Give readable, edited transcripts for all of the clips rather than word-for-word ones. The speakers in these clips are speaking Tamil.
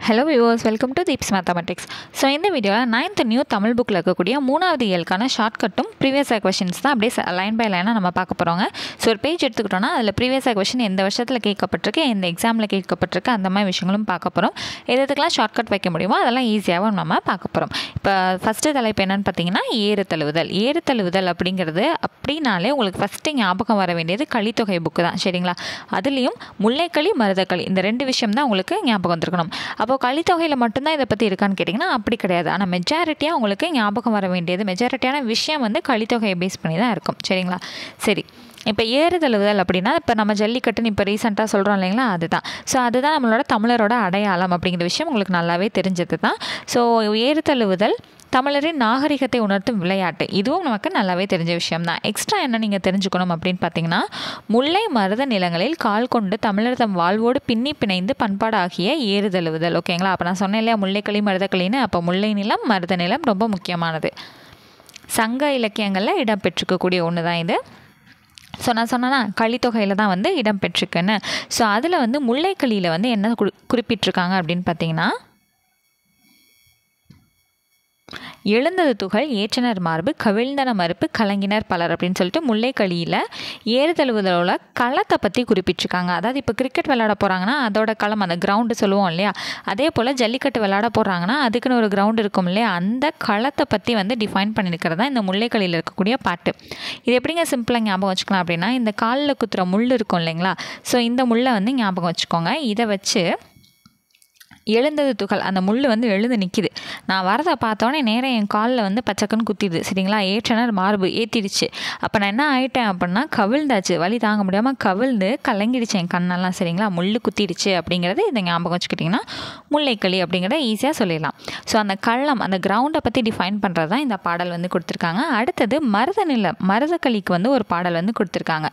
Hello viewers, welcome to Deeps Mathematics. So இந்த வீடியோவில் 9th நியூ தமிழ் புக்கில் இருக்கக்கூடிய 3வது இயலுக்கான ஷார்ட்கட்டும் ப்ரீவியஸ் கொஷின்ஸ் தான் அப்படியே லைன் பை லைனாக நம்ம பார்க்க போகிறோங்க. ஸோ ஒரு பேஜ் எடுத்துக்கிட்டோன்னா அதில் ப்ரீவியஸ் கொஷின் எந்த வருஷத்தில் கேட்கப்பட்டிருக்கு, எந்த எக்ஸாமில் கேட்கப்பட்டிருக்கு, அந்த மாதிரி விஷயங்களும் பார்க்க போகிறோம். எதுக்கெல்லாம் ஷார்ட்கட் வைக்க முடியுமோ அதெல்லாம் ஈஸியாகவும் நம்ம பார்க்க போகிறோம். இப்போ ஃபஸ்ட்டு தலைப்பு என்னென்னு பார்த்தீங்கன்னா ஏறுதழுவுதல். ஏறுதழுவுதல் அப்படிங்கிறது அப்படின்னாலே உங்களுக்கு ஃபஸ்ட்டு ஞாபகம் வர வேண்டியது கலித்தொகை புக்கு தான், சரிங்களா? அதுலேயும் முல்லைக்களி மருதக்களி இந்த ரெண்டு விஷயம் தான் உங்களுக்கு ஞாபகம் வந்துருக்கணும். அப்போது கலித்தொகையில் மட்டும்தான் இதை பற்றி இருக்கான்னு கேட்டிங்கன்னா அப்படி கிடையாது. ஆனால் மெஜாரிட்டியாக உங்களுக்கு ஞாபகம் வர வேண்டியது மெஜாரிட்டியான விஷயம் வந்து கலித்தொகையை பேஸ் பண்ணி தான் இருக்கும், சரிங்களா? சரி, இப்போ ஏறுதழுவுதல் அப்படின்னா இப்போ நம்ம ஜல்லிக்கட்டுன்னு இப்போ ரீசெண்டாக சொல்கிறோம் இல்லைங்களா, அதுதான். ஸோ அதுதான் நம்மளோட தமிழரோட அடையாளம் அப்படிங்கிற விஷயம் உங்களுக்கு நல்லாவே தெரிஞ்சது தான். ஸோ ஏறுதழுவுதல் தமிழரின் நாகரிகத்தை உணர்த்தும் விளையாட்டு, இதுவும் நமக்கு நல்லாவே தெரிஞ்ச விஷயம்தான். எக்ஸ்ட்ரா என்ன நீங்கள் தெரிஞ்சுக்கணும் அப்படின்னு பார்த்தீங்கன்னா, முல்லை மருத நிலங்களில் கால் கொண்டு தமிழர் தம் வாழ்வோடு பின்னி பிணைந்து பண்பாடாகிய ஏறுதழுவுதல். ஓகேங்களா? அப்போ நான் சொன்னேன் இல்லையா முல்லைக்களி மருதக்களின்னு, அப்போ முல்லை நிலம் மருத நிலம் ரொம்ப முக்கியமானது. சங்க இலக்கியங்களில் இடம்பெற்றிருக்கக்கூடிய ஒன்று தான் இது. ஸோ நான் சொன்னேன்னா கலித்தொகையில் தான் வந்து இடம்பெற்றிருக்குன்னு. ஸோ அதில் வந்து முல்லைக்களியில் வந்து என்ன குறிப்பிட்டிருக்காங்க அப்படின்னு பார்த்தீங்கன்னா, எழுந்தது துகள் ஏற்றனர் மார்பு கவிழ்ந்தன மறுப்பு கலங்கினர் பலர் அப்படின்னு சொல்லிட்டு முல்லைக்களியில் ஏறுதழுவுதலோட களத்தை பற்றி குறிப்பிட்டிருக்காங்க. அதாவது இப்போ கிரிக்கெட் விளையாட போகிறாங்கன்னா அதோட களம் அந்த கிரவுண்டு சொல்லுவோம் இல்லையா, அதே போல் ஜல்லிக்கட்டு விளையாட போகிறாங்கன்னா அதுக்குன்னு ஒரு கிரவுண்டு இருக்கும் இல்லையா, அந்த களத்தை பற்றி வந்து டிஃபைன் பண்ணியிருக்கிறது தான் இந்த முல்லைக்களியில் இருக்கக்கூடிய பாட்டு. இது எப்படிங்க சிம்பிளாக ஞாபகம் வச்சுக்கலாம் அப்படின்னா, இந்த காலில் குத்துற முள் இருக்கும் இல்லைங்களா, ஸோ இந்த முள்ளை வந்து ஞாபகம் வச்சுக்கோங்க. இதை வச்சு எழுந்தது துகள் அந்த முள் வந்து எழுந்து நிற்கிது. நான் வரதை பார்த்தோன்னே நேரம் என் காலில் வந்து பச்சைக்குன்னு குத்திடுது, சரிங்களா? ஏற்றனர் மார்பு ஏற்றிடுச்சு. அப்போ நான் என்ன ஆகிட்டேன் அப்படின்னா கவிழ்ந்தாச்சு, வலி தாங்க முடியாமல் கவிழ்ந்து கலங்கிடுச்சு என் கண்ணெல்லாம், சரிங்களா? முள் குத்திடுச்சு அப்படிங்கிறது இதை ஞாபகம் வச்சுக்கிட்டிங்கன்னா முல்லைக்களி அப்படிங்கிறத ஈஸியாக சொல்லிடலாம். ஸோ அந்த களம் அந்த கிரவுண்டை பற்றி டிஃபைன் பண்ணுறது தான் இந்த பாடல் வந்து கொடுத்துருக்காங்க. அடுத்தது மருத நிலம் மருதக்களிக்கு வந்து ஒரு பாடல் வந்து கொடுத்துருக்காங்க.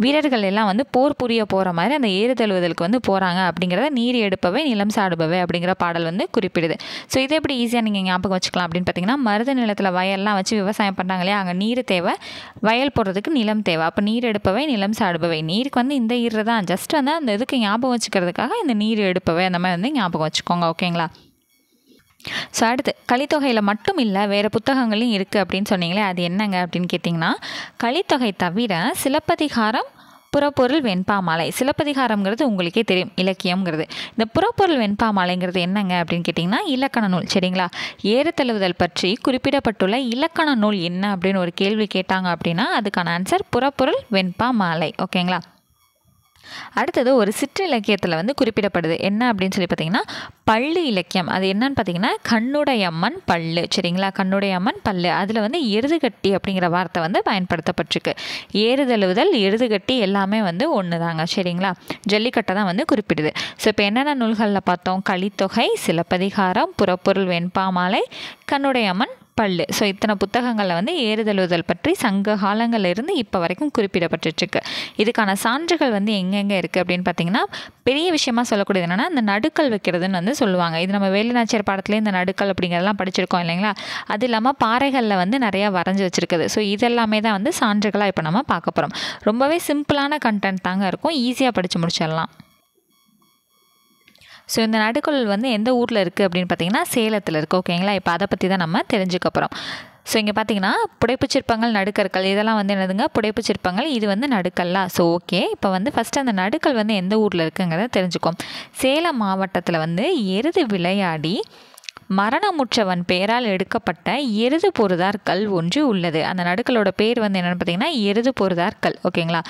வீரர்கள் எல்லாம் வந்து போர் புரிய போகிற மாதிரி அந்த ஏறுதழுவுதலுக்கு வந்து போகிறாங்க அப்படிங்கிறத நீர் எடுப்பவை நிலம் சாடுபவை அப்படிங்கிற பாடல் வந்து குறிப்பிடுது. ஸோ இதை எப்படி ஈஸியாக நீங்கள் ஞாபகம் வச்சுக்கலாம் அப்படின்னு பார்த்தீங்கன்னா, மருத நிலத்தில் வயல்லாம் வச்சு விவசாயம் பண்ணுறாங்க இல்லையா, அங்கே நீர் தேவை, வயல் போடுறதுக்கு நிலம் தேவை. அப்போ நீர் எடுப்பவை நிலம் சாடுபவை, நீருக்கு வந்து இந்த ஈர தான், ஜஸ்ட் வந்து அந்த இதுக்கு ஞாபகம் வச்சுக்கிறதுக்காக இந்த நீர் எடுப்பவை அந்த மாதிரி வந்து ஞாபகம் வச்சுக்கோங்க, ஓகேங்களா? ஸோ அடுத்து கலித்தொகையில் மட்டும் இல்லை வேறு புத்தகங்களையும் இருக்குது அப்படின்னு சொன்னீங்களே, அது என்னங்க அப்படின்னு கேட்டிங்கன்னா, கலித்தொகை தவிர சிலப்பதிகாரம் புறப்பொருள் வெண்பாமாலை. சிலப்பதிகாரம்ங்கிறது உங்களுக்கே தெரியும் இலக்கியம்ங்கிறது. இந்த புறப்பொருள் வெண்பாமாலைங்கிறது என்னங்க அப்படின்னு கேட்டிங்கன்னா இலக்கண நூல், சரிங்களா? ஏறுதழுவுதல் பற்றி குறிப்பிடப்பட்டுள்ள இலக்கண நூல் என்ன அப்படின்னு ஒரு கேள்வி கேட்டாங்க அப்படின்னா அதுக்கான ஆன்சர் புறப்பொருள் வெண்பாமாலை, ஓகேங்களா? அடுத்தது ஒரு சிற்றிலக்கியத்தில் வந்து குறிப்பிடப்படுது என்ன அப்படின்னு சொல்லி பார்த்தீங்கன்னா பள்ளு இலக்கியம். அது என்னன்னு பார்த்தீங்கன்னா கண்ணுடையம்மன் பள்ளு, சரிங்களா? கண்ணுடையம்மன் பள்ளு, அதில் வந்து எருதுகட்டி அப்படிங்கிற வார்த்தை வந்து பயன்படுத்தப்பட்டிருக்கு. ஏறுதழுவுதல் எருதுகட்டி எல்லாமே வந்து ஒன்று தாங்க, சரிங்களா? ஜல்லிக்கட்டை தான் வந்து குறிப்பிடுது. ஸோ இப்போ என்னென்ன நூல்களில் பார்த்தோம்? கலித்தொகை, சிலப்பதிகாரம், புறப்பொருள் வெண்பாமாலை, கண்ணுடையம்மன் பள்ளு. ஸோ இத்தனை புத்தகங்களில் வந்து ஏறுதழுவுதல் பற்றி சங்க காலங்களிலிருந்து இப்போ வரைக்கும் குறிப்பிடப்பட்டுருக்கு. இதுக்கான சான்றுகள் வந்து எங்கெங்கே இருக்குது அப்படின்னு பார்த்தீங்கன்னா, பெரிய விஷயமா சொல்லக்கூடியது என்னென்னா இந்த நடுக்கல் வைக்கிறதுன்னு வந்து சொல்லுவாங்க. இது நம்ம வேலுநாச்சியார் பாடத்துலேயே இந்த நடுக்கல் அப்படிங்கிறதெல்லாம் படிச்சிருக்கோம் இல்லைங்களா? அது இல்லாமல் பாறைகளில் வந்து நிறையா வரைஞ்சி வச்சுருக்குது. ஸோ இதெல்லாமே தான் வந்து சான்றுகளாக இப்போ நம்ம பார்க்க போகிறோம். ரொம்பவே சிம்பிளான கண்டென்ட் தாங்க இருக்கும், ஈஸியாக படித்து முடிச்சிடலாம். ஸோ இந்த நடுக்கல் வந்து எந்த ஊரில் இருக்குது அப்படின்னு பார்த்தீங்கன்னா சேலத்தில் இருக்குது, ஓகேங்களா? இப்போ அதை பற்றி தான் நம்ம தெரிஞ்சுக்க போகிறோம். ஸோ இங்கே பார்த்தீங்கன்னா புடைப்புச் சிற்பங்கள், நடுக்கற்கள் இதெல்லாம் வந்து என்னதுங்க புடைப்புச் சிற்பங்கள், இது வந்து நடுக்கல்லாம். ஸோ ஓகே, இப்போ வந்து ஃபஸ்ட்டு அந்த நடுக்கல் வந்து எந்த ஊரில் இருக்குங்கிறத தெரிஞ்சுக்கோம். சேலம் மாவட்டத்தில் வந்து எருது விளையாடி மரணமுற்றவன் பெயரால் எடுக்கப்பட்ட எருது பொருதார் கல் ஒன்று உள்ளது. அந்த நடுக்கலோட பேர் வந்து என்னென்னு பார்த்தீங்கன்னா எருது பொருதார் கல், ஓகேங்களா?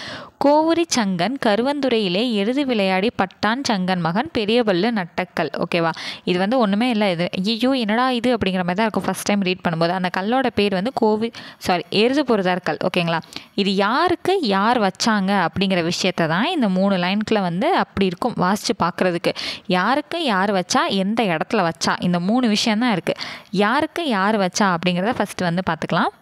கோவுரி சங்கன் கருவந்துறையிலே எருது விளையாடி பட்டான் சங்கன் மகன் பெரியபல்லு நட்டக்கல், ஓகேவா? இது வந்து ஒன்றுமே இல்லை, இது ஐயோ என்னடா இது அப்படிங்கிற மாதிரி தான் இருக்கும் ஃபஸ்ட் டைம் ரீட் பண்ணும்போது. அந்த கல்லோட பேர் வந்து எருது பொருதார் கல், ஓகேங்களா? இது யாருக்கு யார் வச்சாங்க அப்படிங்கிற விஷயத்தை தான் இந்த 3 லைனுக்குள்ள வந்து அப்படி இருக்கும் வாசித்து பார்க்குறதுக்கு. யாருக்கு யார் வச்சா, எந்த இடத்துல வச்சா, இந்த 3 விஷயம்தான் இருக்குது. யாருக்கு யார் வச்சா அப்படிங்கிறத ஃபஸ்ட்டு வந்து பார்த்துக்கலாம்.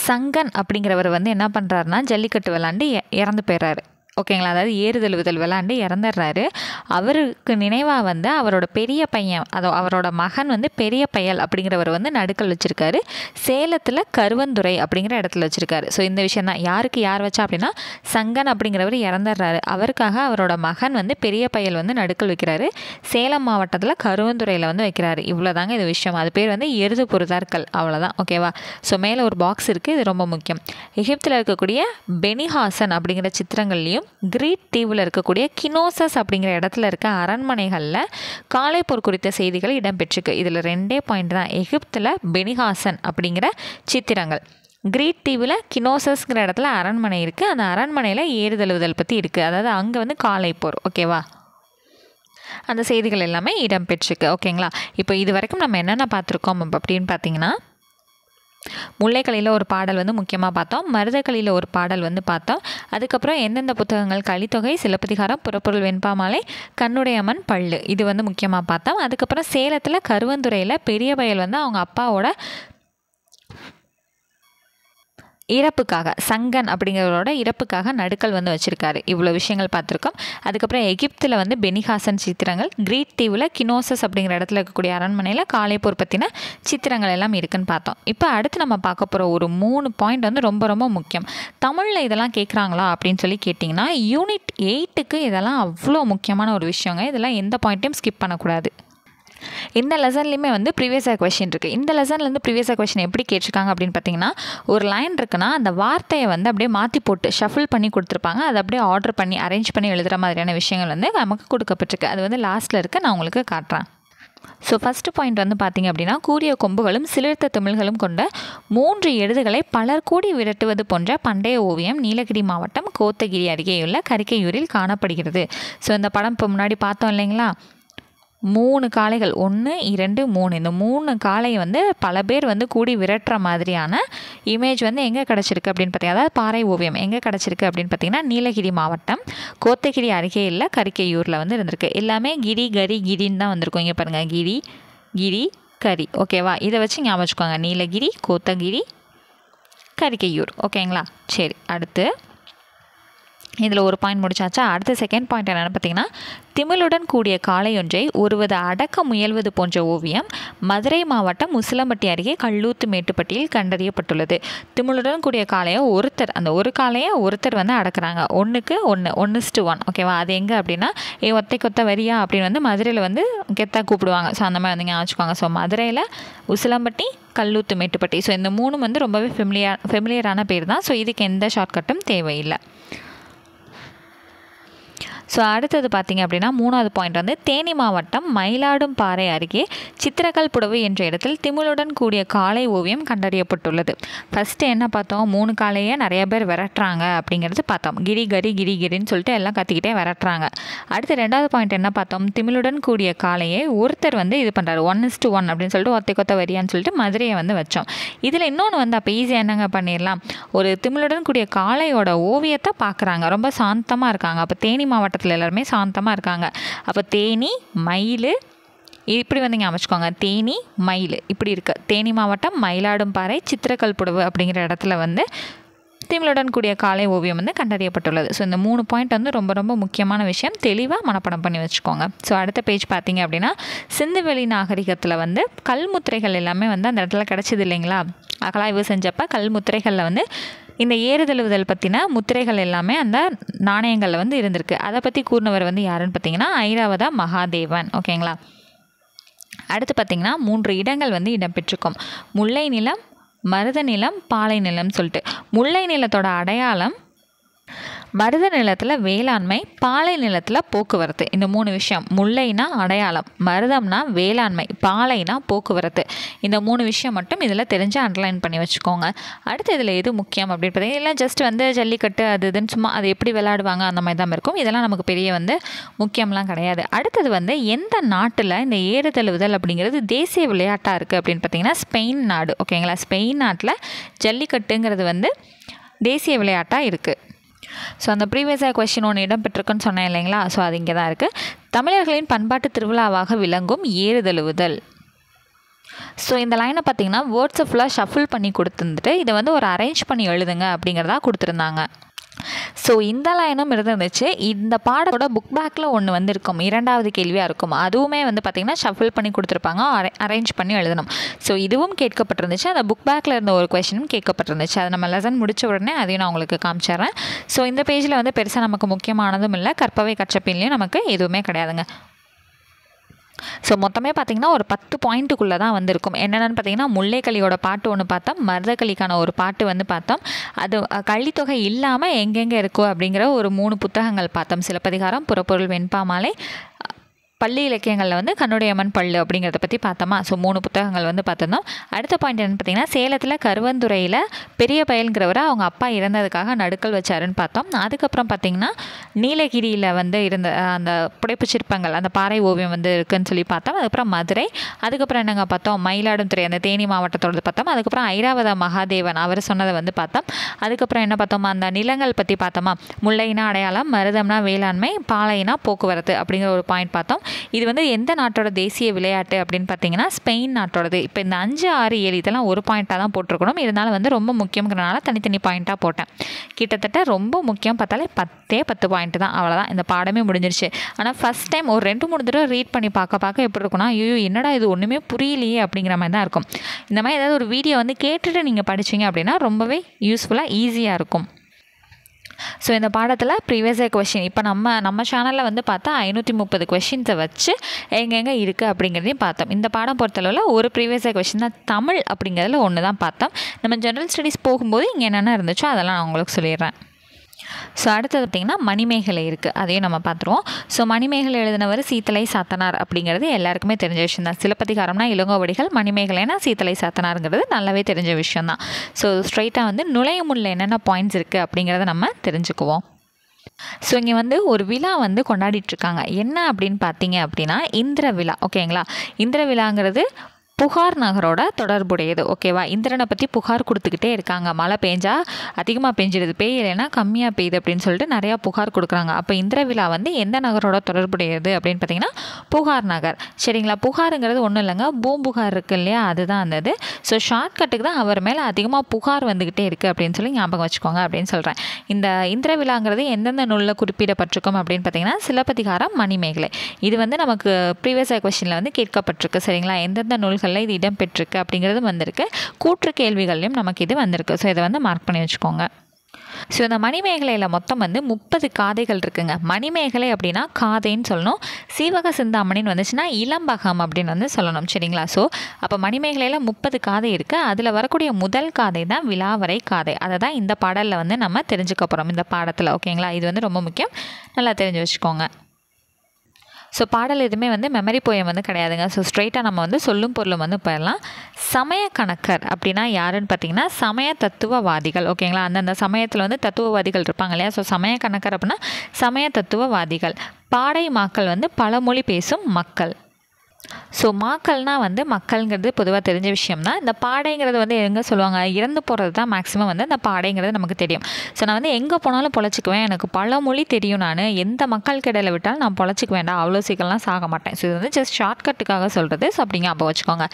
சங்கன் அப்படிங்கிறவர் வந்து என்ன பண்ணுறாருனா ஜல்லிக்கட்டு விளாண்டு இறந்து போயிடுறாரு. ஓகேங்களா. அதாவது ஏறுதழுவுதல் விளாண்டு இறந்துடுறாரு. அவருக்கு நினைவாக வந்து அவரோட பெரிய பையன் அவரோட மகன் வந்து பெரிய பயல் அப்படிங்கிறவர் வந்து நடுக்கல் வச்சுருக்காரு. சேலத்தில் கருவந்துறை அப்படிங்கிற இடத்துல வச்சுருக்காரு. ஸோ இந்த விஷயம் தான் யாருக்கு யார் வச்சா அப்படின்னா சங்கன் அப்படிங்கிறவர் இறந்துடுறாரு. அவருக்காக அவரோட மகன் வந்து பெரிய பயல் வந்து நடுக்கல் வைக்கிறாரு. சேலம் மாவட்டத்தில் கருவந்துறையில் வந்து வைக்கிறாரு. இவ்வளோதாங்க இது விஷயம். அது பேர் வந்து எருது பொறுத்தார்கள். அவ்வளோதான். ஓகேவா. ஸோ மேலே ஒரு பாக்ஸ் இருக்குது. இது ரொம்ப முக்கியம். எகிப்தில் இருக்கக்கூடிய பெனிஹாசன் அப்படிங்கிற சித்திரங்கள்லையும் கிரீட் தீவில் இருக்கக்கூடிய கினோசஸ் அப்படிங்கிற இடத்துல இருக்க அரண்மனைகளில் காளைப்போர் குறித்த செய்திகள் இடம்பெற்றிருக்கு. இதில் 2 பாயிண்ட் தான். எகிப்தில் பெனிஹாசன் அப்படிங்கிற சித்திரங்கள், கிரீட் தீவில் கினோசஸ்ங்கிற இடத்துல அரண்மனை இருக்குது. அந்த அரண்மனையில் ஏறுதழுவுதல் பற்றி இருக்குது. அதாவது அங்கே வந்து காளைப்போர். ஓகேவா. அந்த செய்திகள் எல்லாமே இடம்பெற்றிருக்கு. ஓகேங்களா. இப்போ இது வரைக்கும் நம்ம என்னென்ன பார்த்துருக்கோம் அப்படின்னு பார்த்தீங்கன்னா, முல்லைக்கலியில் ஒரு பாடல் வந்து முக்கியமாக பார்த்தோம். மருதக்கலியில் ஒரு பாடல் வந்து பார்த்தோம். அதுக்கப்புறம் எந்தெந்த புத்தகங்கள் கலித்தொகை, சிலப்பதிகாரம், புறப்பொருள் வெண்பாமாலை, கண்ணுடையம்மன், பள்ளு இது வந்து முக்கியமாக பார்த்தோம். அதுக்கப்புறம் சேலத்தில் கருவந்துறையில் பெரிய பயல் வந்து அவங்க அப்பாவோட இறப்புக்காக சங்கன் அப்படிங்கிறவரோட இறப்புக்காக நடுக்கல் வந்து வச்சுருக்காரு. இவ்வளோ விஷயங்கள் பார்த்துருக்கோம். அதுக்கப்புறம் எகிப்தில் வந்து பெனிஹாசன் சித்திரங்கள், கிரீட் தீவில் கினோசஸ் அப்படிங்கிற இடத்துல இருக்கக்கூடிய அரண்மனையில் காளைப்போர் பற்றின சித்திரங்கள் எல்லாம் இருக்குன்னு பார்த்தோம். இப்போ அடுத்து நம்ம பார்க்க போகிற ஒரு 3 பாயிண்ட் வந்து ரொம்ப ரொம்ப முக்கியம். தமிழில் இதெல்லாம் கேட்குறாங்களா அப்படின்னு சொல்லி கேட்டிங்கன்னா, யூனிட் 8க்கு இதெல்லாம் அவ்வளோ முக்கியமான ஒரு விஷயங்க. இதெல்லாம் எந்த பாயிண்ட்டையும் ஸ்கிப் பண்ணக்கூடாது. இந்த லெசன்லையுமே வந்து ப்ரீவியஸ் இயர் கொஸ்டின் இருக்குது. இந்த லெசன்லேருந்து ப்ரீவியஸ் இயர் கொஸ்டின் எப்படி கேட்டிருக்காங்க அப்படின்னு பார்த்தீங்கன்னா, ஒரு லைன் இருக்குன்னா அந்த வார்த்தையை வந்து அப்படியே மாற்றி போட்டு ஷஃபில் பண்ணி கொடுத்துருப்பாங்க. அதை அப்படியே ஆர்டர் பண்ணி அரேஞ்ச் பண்ணி எழுதுகிற மாதிரியான விஷயங்கள் வந்து நமக்கு கொடுக்கப்பட்டிருக்கு. அது வந்து லாஸ்ட்டில் இருக்குது. நான் உங்களுக்கு காட்டுறேன். ஸோ ஃபஸ்ட்டு பாயிண்ட் வந்து பார்த்திங்க அப்படின்னா, கூரிய கொம்புகளும் சிலிர்த்த தமிழ்களும் கொண்ட 3 எருதுகளை பலர் கூடி விரட்டுவது போன்ற பண்டைய ஓவியம் நீலகிரி மாவட்டம் கோத்தகிரி அருகேயுள்ள கரிக்கையூரில் காணப்படுகிறது. ஸோ இந்த படம் இப்போ முன்னாடி பார்த்தோம் இல்லைங்களா, 3 காளைகள் 1, 2, 3 இந்த 3 காளையை வந்து பல பேர் வந்து கூடி விரட்டுற மாதிரியான இமேஜ் வந்து எங்கே கிடச்சிருக்கு அப்படின்னு பார்த்தீங்கன்னா, அதாவது பாறை ஓவியம் எங்கே கிடச்சிருக்கு அப்படின்னு பார்த்தீங்கன்னா, நீலகிரி மாவட்டம் கோத்தகிரி அருகே இல்லை கரிக்கையூரில் வந்து இருந்திருக்கு. எல்லாமே கிரி கரி கிரின்னு தான் வந்திருக்கும். இங்கே பாருங்கள், கிரி கிரி கரி. ஓகேவா. இதை வச்சு ஞாபகம் வச்சுக்கோங்க. நீலகிரி, கோத்தகிரி, கரிக்கையூர். ஓகேங்களா. சரி, அடுத்து இதில் ஒரு பாயிண்ட் முடிச்சாச்சா. அடுத்த செகண்ட் பாயிண்ட் என்னென்னு பார்த்தீங்கன்னா, திமிழுடன் கூடிய காளையொன்றை ஒருவது அடக்க முயல்வது போன்ற ஓவியம் மதுரை மாவட்டம் உசிலம்பட்டி அருகே கல்லூத்து மேட்டுப்பட்டியில் கண்டறியப்பட்டுள்ளது. திமிழுடன் கூடிய காளையை அந்த ஒரு காளையை ஒருத்தர் வந்து அடக்குறாங்க. 1க்கு 1, 1:1. ஓகேவா. அது எங்கே அப்படின்னா, ஒத்தை கொத்த வரியா அப்படின்னு வந்து மதுரையில் வந்து கெத்தாக கூப்பிடுவாங்க. ஸோ அந்த மாதிரி வந்து ஞாபகம் வச்சுக்கோங்க. ஸோ மதுரையில் உசிலம்பட்டி, கல்லூத்து மேட்டுப்பட்டி. ஸோ இந்த 3 வந்து ரொம்பவே ஃபெமிலியரான பேர் தான். ஸோ இதுக்கு எந்த ஷார்ட்கட்டும் தேவையில்லை. ஸோ அடுத்தது பார்த்திங்க அப்படின்னா, 3வது பாயிண்ட் வந்து தேனி மாவட்டம் மயிலாடும்பாறை அருகே சித்திரக்கல் புடவை என்ற இடத்தில் திமிழுடன் கூடிய காளை ஓவியம் கண்டறியப்பட்டுள்ளது. ஃபஸ்ட்டு என்ன பார்த்தோம், 3 காளையை நிறைய பேர் விரட்டுறாங்க அப்படிங்கிறது பார்த்தோம். கிரி கரி கிரி கிரின்னு சொல்லிட்டு எல்லாம் கத்திக்கிட்டே விரட்டுறாங்க. அடுத்து 2வது பாயிண்ட் என்ன பார்த்தோம், திமிழுடன் கூடிய காளையை ஒருத்தர் வந்து இது பண்ணுறாரு. 1:1 அப்படின்னு சொல்லிட்டு ஒத்தை கொத்த வரியான்னு சொல்லிட்டு மதுரையை வந்து வச்சோம். இதில் இன்னொன்று வந்து அப்போ ஈஸியாக என்னங்க பண்ணிடலாம், ஒரு திமிழுடன் கூடிய காளையோட ஓவியத்தை பார்க்குறாங்க. ரொம்ப சாந்தமாக இருக்காங்க. அப்போ தேனி மாவட்டம் எல்லாருமே சாந்தமாக இருக்காங்க. அப்போ தேனி, மயில் இப்படி வந்து ஞாபகம் வச்சுக்கோங்க. தேனி, மயில் இப்படி இருக்குது. தேனி மாவட்டம் மயிலாடும்பாறை சித்திரக்கல் புடவு அப்படிங்கிற இடத்துல வந்து திமிழுடன் கூடிய காளை ஓவியம் வந்து கண்டறியப்பட்டுள்ளது. ஸோ இந்த 3 பாயிண்ட் வந்து ரொம்ப ரொம்ப முக்கியமான விஷயம். தெளிவாக மனப்பாடம் பண்ணி வச்சுக்கோங்க. ஸோ அடுத்த பேஜ் பார்த்தீங்க அப்படின்னா, சிந்துவெளி நாகரிகத்தில் வந்து கல்முத்திரைகள் எல்லாமே வந்து அந்த இடத்துல கிடச்சிது இல்லைங்களா. அகலாய்வு செஞ்சப்போ கல்முத்திரைகளில் வந்து இந்த ஏறுதழுவுதல் பற்றின முத்திரைகள் எல்லாமே அந்த நாணயங்களில் வந்து இருந்திருக்கு. அதை பற்றி கூறினவர் வந்து யாருன்னு பார்த்தீங்கன்னா, ஐராவத மகாதேவன். ஓகேங்களா. அடுத்து பார்த்திங்கன்னா 3 இடங்கள் வந்து இடம்பெற்றிருக்கும். முல்லை நிலம், மருத நிலம், பாலை நிலம் சொல்லிட்டு. முல்லை நிலத்தோட அடையாளம் மருத நிலத்தில் வேளாண்மை, பாலை நிலத்தில் போக்குவரத்து. இந்த 3 விஷயம். முல்லைனா அடையாளம், மருதம்னா வேளாண்மை, பாலைனா போக்குவரத்து. இந்த 3 விஷயம் மட்டும் இதில் தெரிஞ்சு அண்டர்லைன் பண்ணி வச்சுக்கோங்க. அடுத்து இதில் எது முக்கியம் அப்படின்னு பார்த்தீங்கன்னா, இல்லை ஜஸ்ட் வந்து ஜல்லிக்கட்டு அது இதுன்னு சும்மா அது எப்படி விளையாடுவாங்க அந்த மாதிரி தான் இருக்கும். இதெல்லாம் நமக்கு பெரிய வந்து முக்கியம்லாம் கிடையாது. அடுத்தது வந்து எந்த நாட்டில் இந்த ஏறுதழுவுதல் அப்படிங்கிறது தேசிய விளையாட்டாக இருக்குது அப்படின்னு பார்த்தீங்கன்னா, ஸ்பெயின் நாடு. ஓகேங்களா. ஸ்பெயின் நாட்டில் ஜல்லிக்கட்டுங்கிறது வந்து தேசிய விளையாட்டாக இருக்குது. ஸோ அந்த ப்ரீவியஸாக கொஸ்டின் ஒன்று இடம்பெற்றிருக்குன்னு சொன்னேன் இல்லைங்களா. ஸோ அது இங்கே தான் இருக்குது. தமிழர்களின் பண்பாட்டு திருவிழாவாக விளங்கும் ஏறுதழுவுதல். ஸோ இந்த லைனை பார்த்தீங்கன்னா வேர்ட்ஸை ஃபுல்லாக ஷஃபில் பண்ணி கொடுத்துருந்துட்டு இதை வந்து ஒரு அரேஞ்ச் பண்ணி எழுதுங்க அப்படிங்கிறதா கொடுத்துருந்தாங்க. ஸோ இந்த லைனும் இருந்துச்சு. இந்த பாடத்தோட புக் பேக்கில் ஒன்று வந்து இருக்கும், 2வது கேள்வியாக இருக்கும். அதுவுமே வந்து பார்த்திங்கன்னா ஷஃபிள் பண்ணி கொடுத்துருப்பாங்க, அரேஞ்ச் பண்ணி எழுதணும். ஸோ இதுவும் கேட்கப்பட்டிருந்துச்சு. அந்த புக் பேக்கில் இருந்த ஒரு கொஷினும் கேட்கப்பட்டிருந்துச்சு. அது நம்ம லெசன் முடித்த உடனே அதையும் நான் உங்களுக்கு காமிச்சிடுறேன். ஸோ இந்த பேஜில் வந்து பெருசாக நமக்கு முக்கியமானதும் இல்லை, கற்பவை கற்றப்பின்லையும் நமக்கு எதுவுமே கிடையாதுங்க. ஸோ மொத்தமே பார்த்திங்கன்னா ஒரு 10 பாயிண்ட்டுக்குள்ளே தான் வந்திருக்கும். என்னென்னு பார்த்திங்கன்னா முல்லைக்களியோட பாட்டு ஒன்று பார்த்தோம், மருதக்களிக்கான ஒரு பாட்டு வந்து பார்த்தோம். அது கள்ளித்தொகை இல்லாமல் எங்கெங்கே இருக்கோ அப்படிங்கிற ஒரு 3 புத்தகங்கள் பார்த்தோம். சிலப்பதிகாரம், புறப்பொருள், வெண்பாமாலை, பள்ளி இலக்கியங்களில் வந்து கண்ணுடையம்மன் பள்ளு அப்படிங்கிறத பற்றி பார்த்தோமா. ஸோ 3 புத்தகங்கள் வந்து பார்த்துருந்தோம். அடுத்த பாயிண்ட் என்னென்னு பார்த்திங்கன்னா சேலத்தில் கருவந்துறையில் பெரிய பயல்கிறவரை அவங்க அப்பா இறந்ததுக்காக நடுக்கல் வச்சாருன்னு பார்த்தோம். அதுக்கப்புறம் பார்த்திங்கன்னா நீலகிரியில் வந்து இருந்த அந்த புடைப்பு சிற்பங்கள், அந்த பாறை ஓவியம் வந்து இருக்குதுன்னு சொல்லி பார்த்தோம். அதுக்கப்புறம் மதுரை, அதுக்கப்புறம் என்னங்க பார்த்தோம், மயிலாடுதுறை அந்த தேனி மாவட்டத்தோடு பார்த்தோம். அதுக்கப்புறம் ஐராவத மகாதேவன் அவர் சொன்னதை வந்து பார்த்தோம். அதுக்கப்புறம் என்ன பார்த்தோமா, அந்த நிலங்கள் பற்றி பார்த்தோமா, முல்லைனா அடையாளம், மருதம்னா வேளாண்மை, பாலைனா போக்குவரத்து அப்படிங்கிற ஒரு பாயிண்ட் பார்த்தோம். இது வந்து எந்த நாட்டோட தேசிய விளையாட்டு அப்படின்னு பார்த்தீங்கன்னா ஸ்பெயின் நாட்டோடது. இப்போ இந்த 5, 6, 7 இதெல்லாம் ஒரு பாயிண்ட்டாக தான் போட்டிருக்கணும். இதனால் வந்து ரொம்ப முக்கியங்கிறனால தனித்தனி பாயிண்ட்டாக போட்டேன். கிட்டத்தட்ட ரொம்ப முக்கியம் பார்த்தாலே 10 பாயிண்ட் தான், அவ்வளோதான். இந்த பாடமே முடிஞ்சிருச்சு. ஆனால் ஃபஸ்ட் டைம் ஒரு 2-3 தடவை ரீட் பண்ணி பார்க்க எப்படி இருக்குன்னா, ஐயோ என்னடா இது ஒன்றுமே புரியலையே அப்படிங்கிற மாதிரி தான் இருக்கும். இந்த மாதிரி ஏதாவது ஒரு வீடியோ வந்து கேட்டுட்டு நீங்கள் படிச்சிங்க அப்படின்னா ரொம்பவே யூஸ்ஃபுல்லாக ஈஸியாக இருக்கும். ஸோ இந்த பாடத்தில் ப்ரீவியஸ் இயர் கொஷின் இப்போ நம்ம சேனலில் வந்து பார்த்தா 530 கொஷின்ஸை வச்சு எங்கெங்கே இருக்குது அப்படிங்கிறதையும் பார்த்தோம். இந்த பாடம் பொறுத்தளவில் ஒரு ப்ரீவியஸ் இயர் கொஷின் தான், தமிழ் அப்படிங்கிறதுல ஒன்று தான் பார்த்தோம். நம்ம ஜென்ரல் ஸ்டடீஸ் போகும்போது இங்கே என்னென்ன இருந்துச்சோ அதெல்லாம் நான் உங்களுக்கு சொல்லிடுறேன். ஸோ அடுத்தது பார்த்திங்கன்னா மணிமேகலை இருக்குது, அதையும் நம்ம பார்த்துருவோம். ஸோ மணிமேகலை எழுதினவர் சீத்தலை சாத்தனார் அப்படிங்கிறது எல்லாருக்குமே தெரிஞ்ச விஷயம் தான். சிலப்பதிகாரம்னா இளங்கோவடிகள், மணிமேகலைனா சீத்தலை சாத்தனாருங்கிறது நல்லாவே தெரிஞ்ச விஷயம் தான். ஸோ ஸ்ட்ரைட்டாக வந்து நுழையமுள்ள என்னென்ன பாயிண்ட்ஸ் இருக்குது அப்படிங்கிறத நம்ம தெரிஞ்சுக்குவோம். ஸோ இங்கே வந்து ஒரு விழா வந்து கொண்டாடிட்டுருக்காங்க. என்ன அப்படின்னு பார்த்தீங்க அப்படின்னா இந்திர விழா. ஓகேங்களா, இந்திர விழாங்கிறது புகார் நகரோட தொடர்புடையது. ஓகேவா, இந்திரனை பற்றி புகார் கொடுத்துக்கிட்டே இருக்காங்க. மழை பெஞ்சா அதிகமாக பெஞ்சிடுது, பெய்யலைன்னா கம்மியாக பெய்யுது அப்படின்னு சொல்லிட்டு நிறையா புகார் கொடுக்குறாங்க. அப்போ இந்திர விழா வந்து எந்த நகரோட தொடர்புடையது அப்படின்னு பார்த்தீங்கன்னா புகார் நகர். சரிங்களா, புகாருங்கிறது ஒன்றும் இல்லைங்க, பூம்புகார் இருக்குது இல்லையா, அதுதான் அந்த இது. ஸோ ஷார்ட்கட்டுக்கு தான் அவர் மேலே அதிகமாக புகார் வந்துக்கிட்டே இருக்குது அப்படின்னு சொல்லி ஞாபகம் வச்சுக்கோங்க அப்படின்னு சொல்கிறேன். இந்த இந்திர விழாங்கிறது எந்தெந்த நூலில் குறிப்பிடப்பட்டிருக்கும் அப்படின்னு பார்த்தீங்கன்னா சிலப்பதிகாரம், மணிமேகலை. இது வந்து நமக்கு ப்ரீவியஸ் இயர் கொஸ்டினில் வந்து கேட்கப்பட்டிருக்கு. சரிங்களா, எந்தெந்த நூல்கள் இது இடம்பெற்றிருக்கு அப்படிங்கிறது வந்திருக்கு. கூற்று கேள்விகள்லையும் நமக்கு இது வந்திருக்கு. ஸோ இதை வந்து மார்க் பண்ணி வச்சுக்கோங்க. ஸோ இந்த மணிமேகலையில் மொத்தம் வந்து 30 காதைகள் இருக்குங்க. மணிமேகலை அப்படின்னா காதைன்னு சொல்லணும். சீவக சிந்தாமணின்னு வந்துச்சுன்னா இளம்பகம் அப்படின்னு வந்து சொல்லணும். சரிங்களா, ஸோ அப்போ மணிமேகலையில் 30 காதை இருக்குது. அதில் வரக்கூடிய முதல் காதை தான் விலாவரை காதை. அதை தான் இந்த பாடலில் வந்து நம்ம தெரிஞ்சுக்க போகிறோம் இந்த பாடத்தில். ஓகேங்களா, இது வந்து ரொம்ப முக்கியம், நல்லா தெரிஞ்சு வச்சுக்கோங்க. ஸோ பாடல் எதுவுமே வந்து மெமரி போயம் வந்து கிடையாதுங்க. ஸோ ஸ்ட்ரைட்டாக நம்ம வந்து சொல்லும் பொருளும் வந்து போயிடலாம். சமய கணக்கர் அப்படின்னா யாருன்னு பார்த்தீங்கன்னா சமய தத்துவவாதிகள். ஓகேங்களா, அந்தந்த சமயத்தில் வந்து தத்துவவாதிகள் இருப்பாங்க இல்லையா. ஸோ சமய கணக்கர் அப்படின்னா சமய தத்துவவாதிகள். பாடை மாக்கள் வந்து பழமொழி பேசும் மக்கள். ஸோ மாக்கள்னால் வந்து மக்கள்ங்கிறது பொதுவாக தெரிஞ்ச விஷயம் தான். இந்த பாடைங்கிறது வந்து எங்கே சொல்லுவாங்க, இறந்து போகிறது தான் மேக்ஸிமம் வந்து அந்த பாடைங்கிறது நமக்கு தெரியும். ஸோ நான் வந்து எங்கே போனாலும் பொழைச்சிக்குவேன், எனக்கு பழமொழி தெரியும், நான் எந்த மக்களுக்கு இடையில விட்டாலும் நான் பொழைச்சிக்க வேண்டாம், அவ்வளோ சீக்கிரம்லாம் சாக மாட்டேன். ஸோ இது வந்து ஜஸ்ட் ஷார்ட்கட்டுக்காக சொல்கிறது. ஸோ அப்படிங்க அப்போ வச்சுக்கோங்க.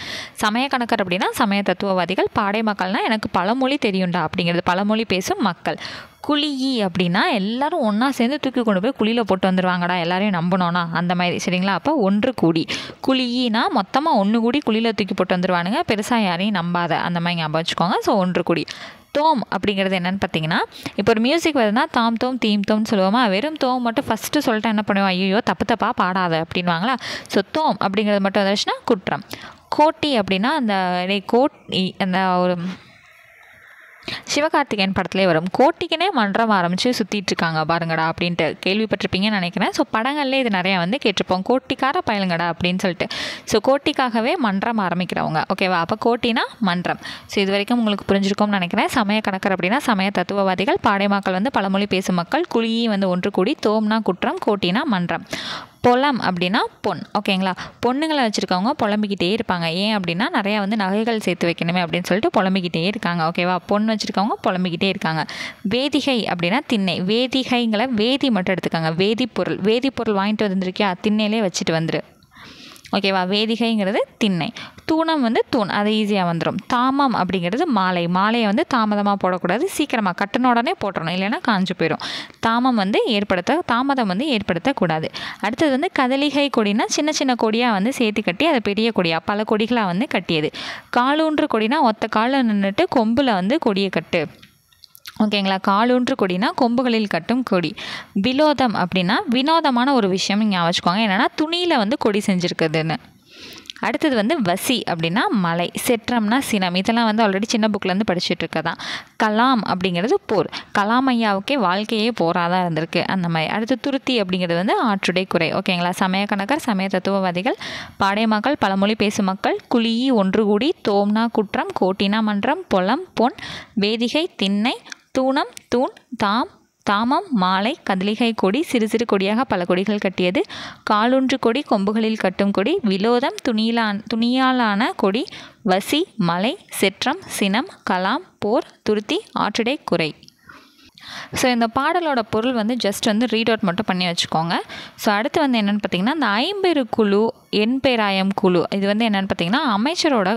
சமய கணக்கர் அப்படின்னா சமய தத்துவவாதிகள். பாடை மக்கள்னால் எனக்கு பழமொழி தெரியும்டா அப்படிங்கிறது, பழமொழி பேசும் மக்கள். குழியி அப்படின்னா எல்லாரும் ஒன்றா சேர்ந்து தூக்கி கொண்டு போய் குழியில் போட்டு வந்துடுவாங்கடா, எல்லாரையும் நம்பணும்னா அந்த மாதிரி. சரிங்களா, அப்போ ஒன்று கூடி. குழியினா மொத்தமாக ஒன்று கூடி குழியில் தூக்கி போட்டு வந்துடுவானுங்க, பெருசாக யாரையும் நம்பாத, அந்த மாதிரி ஞாபகம் வச்சுக்கோங்க. ஸோ ஒன்று கூடி. தோம் அப்படிங்கிறது என்னென்னு பார்த்தீங்கன்னா, இப்போ ஒரு மியூசிக் வருதுன்னா தாம் தோம் தீம் தோம்னு சொல்லுவோமா, வெறும் தோம் மட்டும் ஃபஸ்ட்டு சொல்லிட்டு என்ன பண்ணுவோம், ஐயோ தப்பாக பாடாத அப்படின்வாங்களா. ஸோ தோம் அப்படிங்கிறது மட்டும் வந்துச்சுன்னா குற்றம். கோட்டி அப்படின்னா அந்த அந்த ஒரு சிவகார்த்திகேயன் படத்துலேயே வரும், கோட்டிக்குனே மன்றம் ஆரம்பித்து சுற்றிட்டு இருக்காங்க பாருங்கடா அப்படின்ட்டு கேள்விப்பட்டிருப்பீங்கன்னு நினைக்கிறேன். ஸோ படங்கள்லேயே இது நிறையா வந்து கேட்டிருப்போம், கோட்டிக்கார பயலுங்கடா அப்படின்னு சொல்லிட்டு. ஸோ கோட்டிக்காகவே மன்றம் ஆரம்பிக்கிறவங்க. ஓகேவா, அப்போ கோட்டினா மன்றம். ஸோ இது வரைக்கும் உங்களுக்கு புரிஞ்சிருக்கும்னு நினைக்கிறேன். சமய கணக்கர் அப்படின்னா சமய தத்துவவாதிகள். பாடைமாக்கள் வந்து பழமொழி பேசும் மக்கள். குழியை வந்து ஒன்று கூடி. தோம்னா குற்றம், கோட்டினா மன்றம். பொலம் அப்படின்னா பொன். ஓகேங்களா, பொண்ணுங்களை வச்சுருக்கவங்க புலம்பிக்கிட்டே இருப்பாங்க. ஏன் அப்படின்னா நிறையா வந்து நகைகள் சேர்த்து வைக்கணுமே அப்படின்னு சொல்லிட்டு புலம்பிக்கிட்டே இருக்காங்க. ஓகேவா, பொன் வச்சுருக்கவங்க புலம்பிக்கிட்டே இருக்காங்க. வேதிகை அப்படின்னா திண்ணை. வேதிகைங்களை வேதி மட்டும் எடுத்துக்காங்க. வேதிப்பொருள் வாங்கிட்டு வந்துருக்கியா, திண்ணையிலே வச்சுட்டு வந்துரு. ஓகேவா. வேதிகைங்கிறது திண்ணை. தூணம் வந்து தூண், அது ஈஸியாக வந்துடும். தாமம் அப்படிங்கிறது மாலை. மாலையை வந்து தாமதமாக போடக்கூடாது, சீக்கிரமாக கட்டின உடனே போட்டுறணும், இல்லைன்னா காஞ்சு போயிடும். தாமதம் வந்து ஏற்படுத்தக்கூடாது. அடுத்தது வந்து கதலிகை கொடினா சின்ன சின்ன கொடியாக வந்து சேர்த்து கட்டி அதை பெரிய கொடியாக பல கொடிகளாக வந்து கட்டியது. காலூன்று கொடினா ஒத்த காலில் நின்றுட்டு கொம்பில் வந்து கொடியை கட்டு. ஓகேங்களா. காலூன்று கொடினா கொம்புகளில் கட்டும் கொடி. விலோதம் அப்படின்னா வினோதமான ஒரு விஷயம் ஞாபகம் வச்சுக்கோங்க, என்னென்னா துணியில் வந்து கொடி செஞ்சுருக்குதுன்னு. அடுத்தது வந்து வசி அப்படின்னா மலை. செற்றம்னா சினம். இதெல்லாம் வந்து ஆல்ரெடி சின்ன புக்கிலேருந்து படிச்சுட்டு இருக்கதான். கலாம் அப்படிங்கிறது போர். கலாம் ஐயாவுக்கே வாழ்க்கையே போராக தான் இருந்திருக்கு, அந்த மாதிரி. அடுத்து துருத்தி அப்படிங்கிறது வந்து ஆற்றுடை குறை. ஓகேங்களா. சமய கணக்கர், சமய தத்துவவாதிகள், பாடை மக்கள், பழமொழி பேசும் மக்கள், குழியி ஒன்று கூடி, தோம்னா குற்றம், கோட்டினா மன்றம், பொலம் பொன், வேதிகை திண்ணை, தூணம் தூண், தாமம் மாலை, கதலிகை கொடி சிறு சிறு கொடியாக பல கொடிகள் கட்டியது, காலூன்று கொடி கொம்புகளில் கட்டும் கொடி, விலோதம் துணியாலான கொடி, வசி மலை, செற்றம் சினம், கலாம் போர், துருத்தி ஆற்றுடை குறை. ஸோ இந்த பாடலோட பொருள் வந்து ஜஸ்ட் வந்து ரீட் அவுட் மட்டும் பண்ணி வச்சுக்கோங்க. ஸோ அடுத்து வந்து என்னென்னு பார்த்தீங்கன்னா, இந்த ஐம்பெரு குழு எண்பேராயம் குழு இது வந்து என்னென்னு பார்த்தீங்கன்னா அமைச்சரோட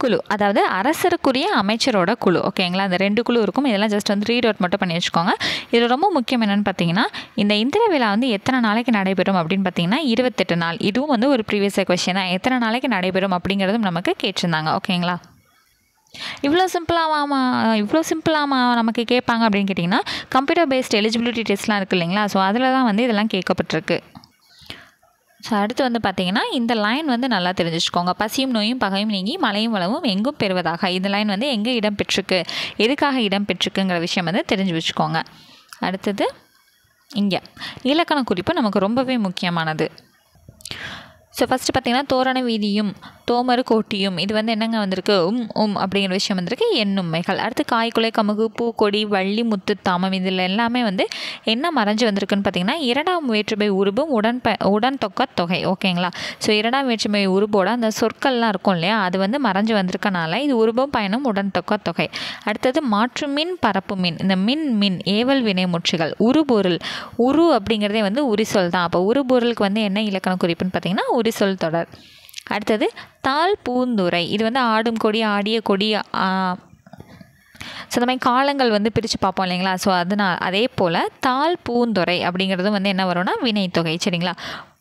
குழு, அதாவது அரசருக்குரிய அமைச்சரோட குழு. ஓகேங்களா. அந்த 2 குழு இருக்கும். இதெல்லாம் ஜஸ்ட் வந்து ரீட் அவுட் மட்டும் பண்ணி வச்சுக்கோங்க. இதில் ரொம்ப முக்கியம் என்னென்னு பார்த்தீங்கன்னா, இந்த இந்திர விழா வந்து எத்தனை நாளைக்கு நடைபெறும் அப்படின்னு பார்த்தீங்கன்னா 28 நாள். இதுவும் வந்து ஒரு ப்ரீவியஸ் கொஸ்டின் தான். எத்தனை நாளைக்கு நடைபெறும் அப்படிங்கிறதும் நமக்கு கேட்டிருந்தாங்க. ஓகேங்களா. இவ்வளோ சிம்பிளாக நமக்கு கேட்பாங்க அப்படின்னு கேட்டிங்கன்னா, கம்ப்யூட்டர் பேஸ்ட் எலிஜிபிலிட்டி டெஸ்ட்லாம் இருக்குது இல்லைங்களா. ஸோ அதில் தான் வந்து இதெல்லாம் கேட்கப்பட்டிருக்கு. ஸோ அடுத்து வந்து பார்த்திங்கன்னா, இந்த லைன் வந்து நல்லா தெரிஞ்சுக்கோங்க. பசியும் நோயும் பகையும் நீங்கி மழையும் வளமும் எங்கும் பெறுவதாக. இந்த லைன் வந்து எங்கே இடம் பெற்றிருக்கு, எதுக்காக இடம் பெற்றிருக்குங்கிற விஷயம் வந்து தெரிஞ்சு வச்சுக்கோங்க. அடுத்தது இங்கே இலக்கண குறிப்பு நமக்கு ரொம்பவே முக்கியமானது. ஸோ ஃபஸ்ட்டு பார்த்திங்கன்னா, தோரண வீதியும் தோமரு கோட்டியும் இது வந்து என்னங்க வந்திருக்கு, அப்படிங்கிற விஷயம் வந்திருக்கு, எண்ணும்மைகள். அடுத்து காய்குலை கமுகு பூக்கொடி வள்ளி முத்து தாமம் இதில் எல்லாமே வந்து என்ன மறைஞ்சு வந்திருக்குன்னு பார்த்திங்கன்னா, 2ஆம் வேற்றுமை உருபும் உடன் தொக்க தொகை. ஓகேங்களா. ஸோ 2ஆம் வேற்றுமை உருபோட அந்த சொற்கள்லாம் இருக்கும் இல்லையா, அது வந்து மறைஞ்சு வந்திருக்கனால இது உருபம் பயணம் உடன் தொக்க தொகை. அடுத்தது மாற்று மின் பரப்பு மின். இந்த மின் ஏவல் வினைமுற்றுகள். உருபொருள் உரு அப்படிங்கிறதே வந்து உரிசொல் தான். அப்போ உருபொருளுக்கு வந்து என்ன இலக்கண குறிப்புன்னு பார்த்திங்கன்னா உரிசொல் தொடர். அடுத்தது தாழ் பூந்துரை. இது வந்து ஆடும் கொடி ஆடிய கொடி. ஸோ இந்த மாதிரி காலங்கள் வந்து பிரித்து பார்ப்போம் இல்லைங்களா. ஸோ அதே போல் தாழ் பூந்துரை அப்படிங்கிறதும் வந்து என்ன வரும்னா வினைத்தொகை. சரிங்களா.